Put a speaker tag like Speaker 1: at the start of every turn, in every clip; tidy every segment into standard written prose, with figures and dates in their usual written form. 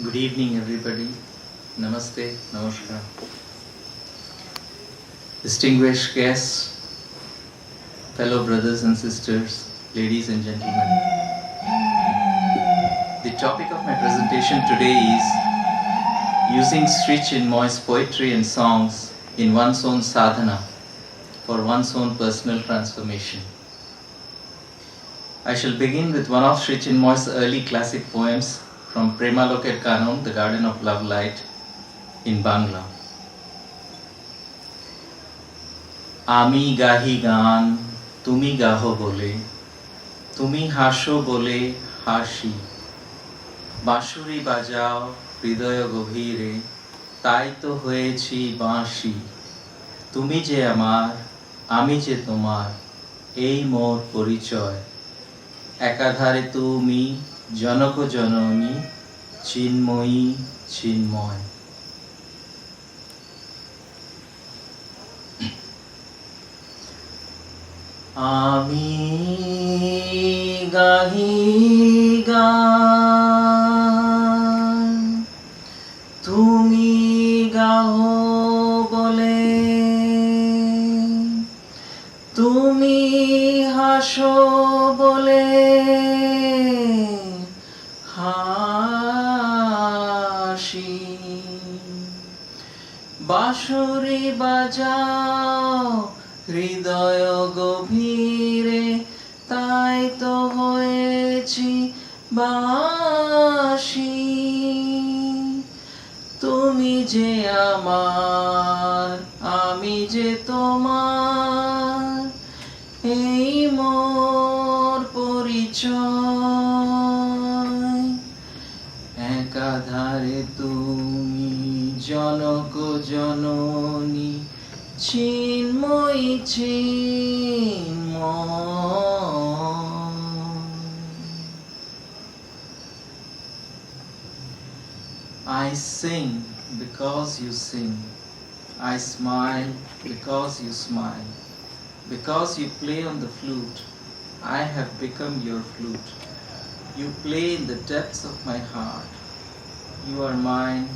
Speaker 1: Good evening, everybody. Namaste, Namaskar. Distinguished guests, fellow brothers and sisters, ladies and gentlemen. The topic of my presentation today is using Sri Chinmoy's poetry and songs in one's own sadhana for one's own personal transformation. I shall begin with one of Sri Chinmoy's early classic poems from Premaloker Kanon, The Garden of Love Light, in Bangla. Ami gahi gan, tumi gaho bole, tumi hasho bole hashi, বাঁশুরি বাজাও হৃদয় গভীরে, তাই তো হয়েছি বাঁশি। তুমি যে আমার, আমি যে তোমার, এই মোর পরিচয়। একাধারে তুমি জনক জননী, চিন্ময়ী চিন্ময়। আমি গাহি গান, তুমি গাও বলে, তুমি হাসো বলে হাসি, বাঁশুরি বাজাও হৃদয় গভীরে, তাই তো হয়েছি বাঁশি। তুমি যে আমার, আমি যে তোমার, এই মোর পরিচয়। একাধারে তুমি জনক জননী, চিন্ময়ী চিন্ময়। I sing because you sing. I smile because you smile. Because you play on the flute, I have become your flute. You play in the depths of my heart. You are mine,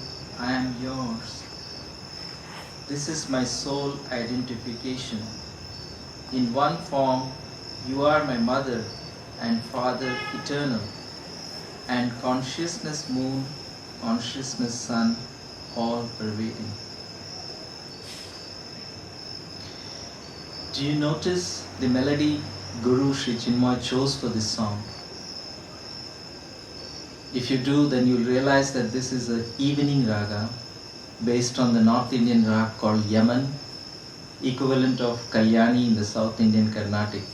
Speaker 1: I am yours. This is my soul identification. In one form, you are my mother and father eternal, and consciousness moon, consciousness sun, all pervading. Do you notice the melody Guru Sri Chinmoy chose for this song? If you do, then you'll realize that this is an evening raga based on the North Indian rag called Yaman, equivalent of Kalyani in the South Indian Carnatic.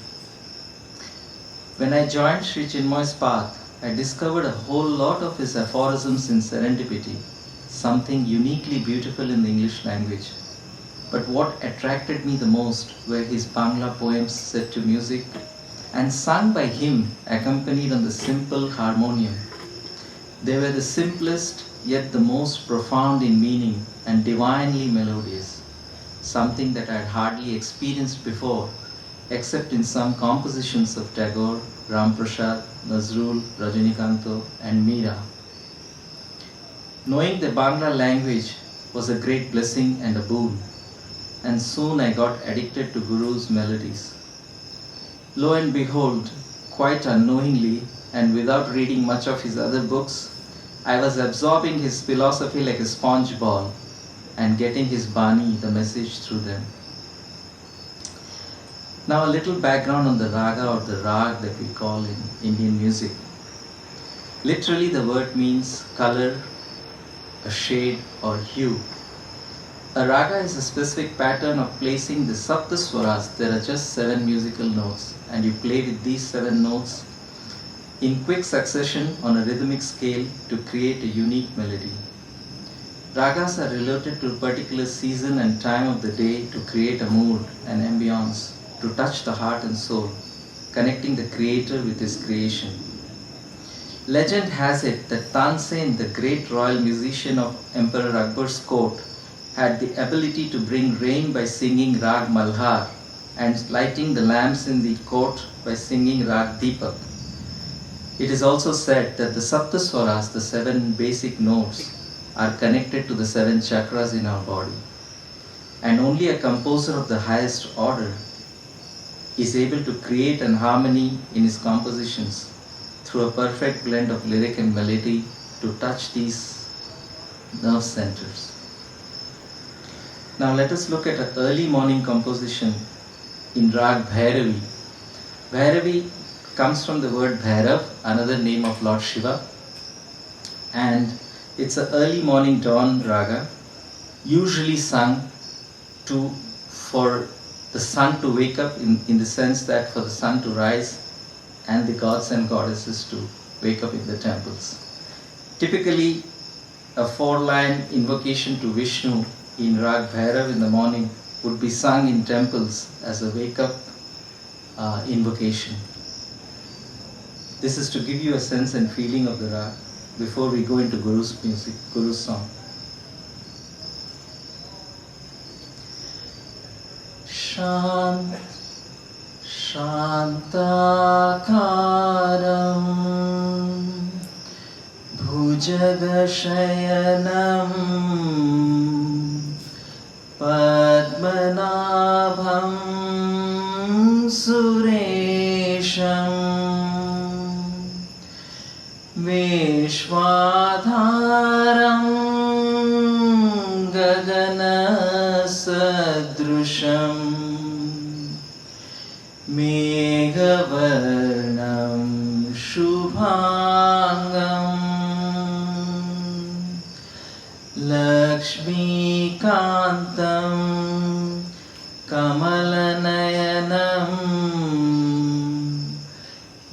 Speaker 1: When I joined Sri Chinmoy's path, I discovered a whole lot of his aphorisms in serendipity, something uniquely beautiful in the English language. But what attracted me the most were his Bangla poems set to music and sung by him, accompanied on the simple harmonium. They were the simplest yet the most profound in meaning and divinely melodious, something that I had hardly experienced before, except in some compositions of Tagore, Ramprasad, Nazrul, Rajinikanto, and Meera. Knowing the Bangla language was a great blessing and a boon, and soon I got addicted to Guru's melodies. Lo and behold, quite unknowingly and without reading much of his other books, I was absorbing his philosophy like a sponge ball and getting his Bani, the message, through them. Now a little background on the raga or the rag that we call in Indian music. Literally the word means color, a shade or hue. A raga is a specific pattern of placing the saptaswaras. There are just 7 musical notes, and you play with these 7 notes in quick succession on a rhythmic scale to create a unique melody. Ragas are related to a particular season and time of the day to create a mood and ambience, to touch the heart and soul, connecting the creator with his creation. Legend has it that Tansen, the great royal musician of Emperor Akbar's court, had the ability to bring rain by singing Rag Malhar and lighting the lamps in the court by singing Rag Deepak. It is also said that the Saptaswaras, the 7 basic notes, are connected to the 7 chakras in our body. And only a composer of the highest order is able to create an harmony in his compositions through a perfect blend of lyric and melody to touch these nerve centers. Now let us look at an early morning composition in Rag Bhairavi. Bhairavi comes from the word Bhairav, another name of Lord Shiva, and it's an early morning dawn raga, usually sung for the sun to wake up, in the sense that for the sun to rise and the gods and goddesses to wake up in the temples. Typically, a 4-line invocation to Vishnu in Rag Bhairav in the morning would be sung in temples as a wake-up invocation. This is to give you a sense and feeling of the rag before we go into Guru's music, Guru's song. Shant Shantakaram Bhujagashayanam Padmanabham Suresham Vishwadharam Gagana Sadrusham Meghavarnam Shubhangam Lakshmi Kantam Kamalanayanam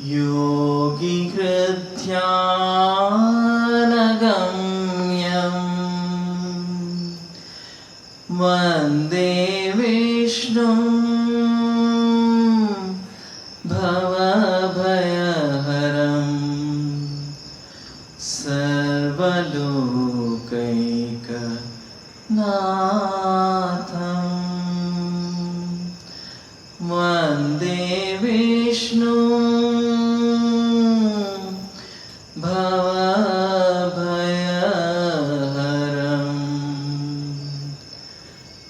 Speaker 1: Yogi Krithyanagamyam Vande Vishnu Bhavabhayaharam Sarvalokaika Natham Vande Vishnu Bhavabhayaharam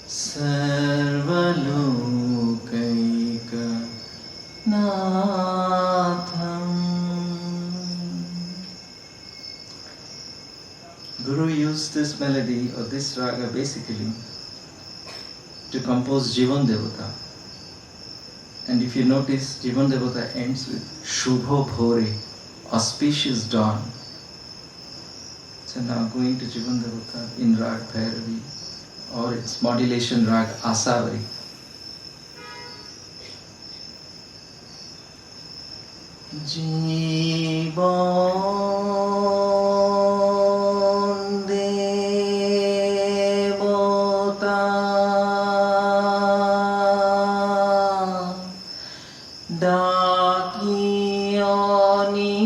Speaker 1: Sarvalokaika Natham. Guru used this melody or this raga basically to compose Jivan Devata. And if you notice, Jivan Devata ends with Shubho Bhore, auspicious dawn. So now going to Jivan Devata in Rag Bhairavi or its modulation Rag Asavari. Jivan Devata Dakioni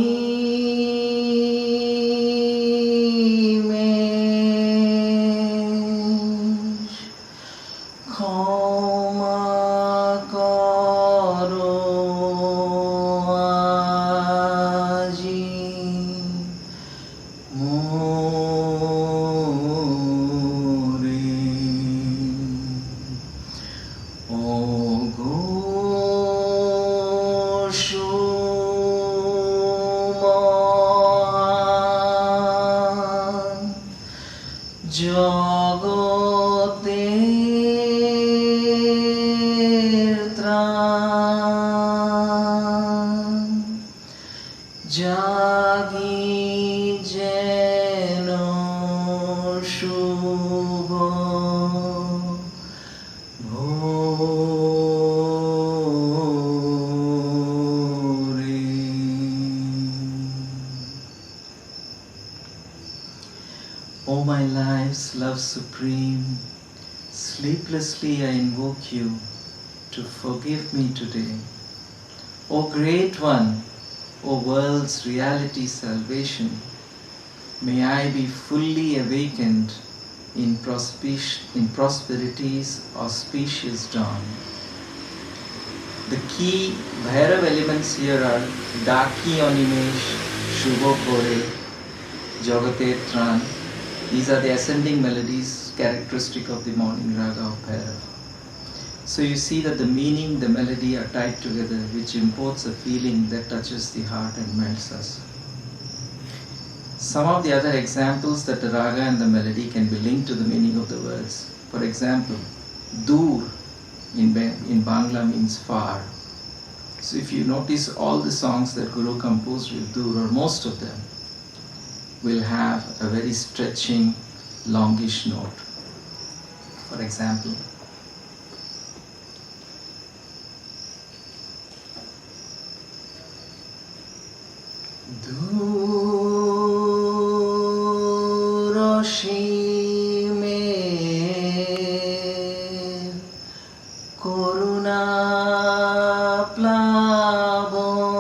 Speaker 1: Mesh Koma Karo Aji More O Shuman Jagoter Tran Jagi Jeno Shubho O my life's love supreme, sleeplessly I invoke you to forgive me today. O great one, O world's reality salvation, may I be fully awakened in prosperity's auspicious dawn. The key Bhairav elements here are Daki Onimesh, Shubho Kore, Jagate Tran. These are the ascending melodies characteristic of the morning raga of Bhairav. So you see that the meaning, the melody are tied together, which imports a feeling that touches the heart and melts us. Some of the other examples that the raga and the melody can be linked to the meaning of the words. For example, Dur in Bangla means far. So if you notice all the songs that Guru composed with Dur, or most of them, will have a very stretching, longish note. For example, Durashi me Koruna Plavon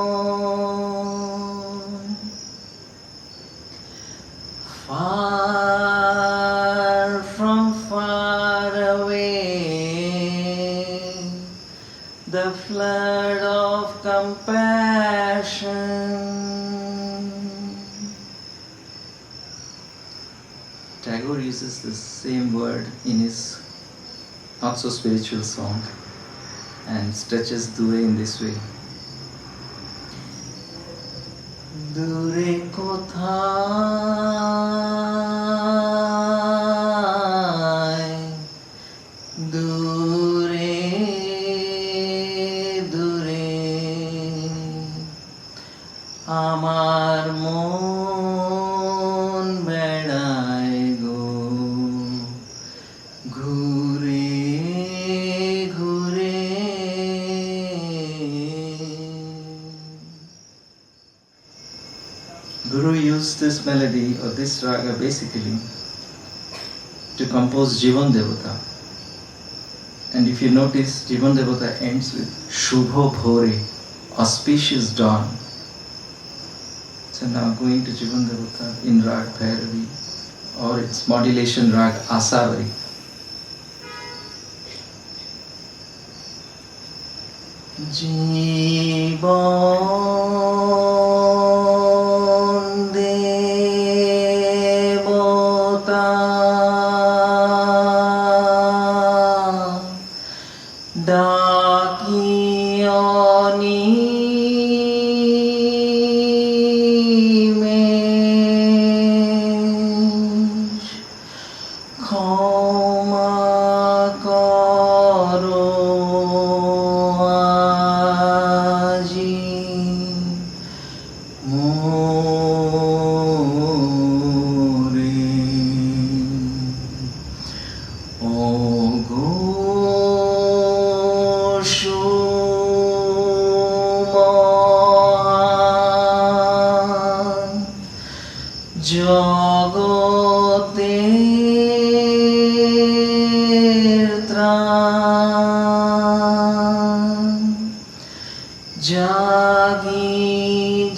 Speaker 1: far from far away the flood of compassion. Tagore uses the same word in his not so spiritual song and stretches Dure in this way. Dure kothai, dure, dure, amar mon beড়ায় go, ঘুরে ঘুরে. Guru used this melody or this raga basically to compose Jivan Devata. And if you notice, Jivan Devata ends with Shubho Bhore, auspicious dawn. So now going to Jivan Devata in Rag Bhairavi or its modulation Rag Asavari. Jivan Devata Daki Onimesh Khoma Karo Aji More O Go Shumohan Jagoter Tran Jagi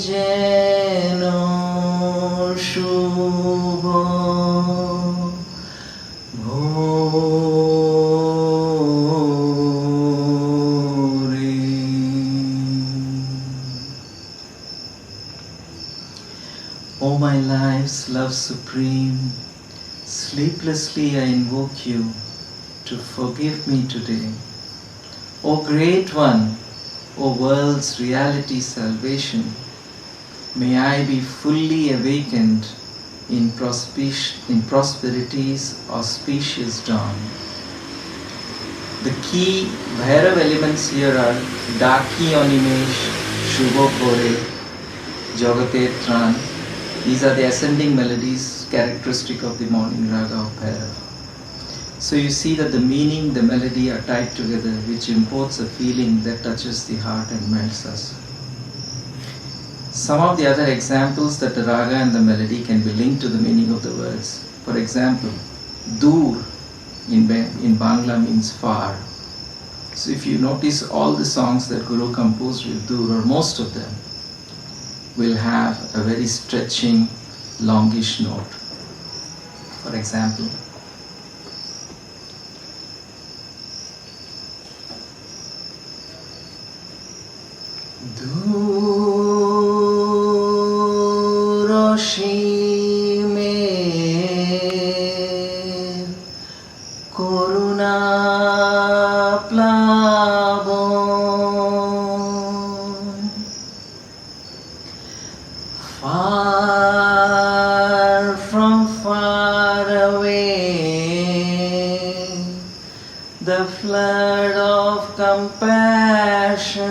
Speaker 1: Jeno Shubho O my life's love supreme, sleeplessly I invoke you to forgive me today. O great one, O world's reality salvation, may I be fully awakened in prosperity's auspicious dawn. The key Bhairav elements here are Daki Onimesh, Shubho Kore, Jagate Tran. These are the ascending melodies characteristic of the morning raga of Bhairav. So you see that the meaning, the melody are tied together, which imports a feeling that touches the heart and melts us. Some of the other examples that the raga and the melody can be linked to the meaning of the words. For example, Dur in Bangla means far. So if you notice all the songs that Guru composed with Dur, or most of them, will have a very stretching, longish note. For example, Far from far away, the flood of compassion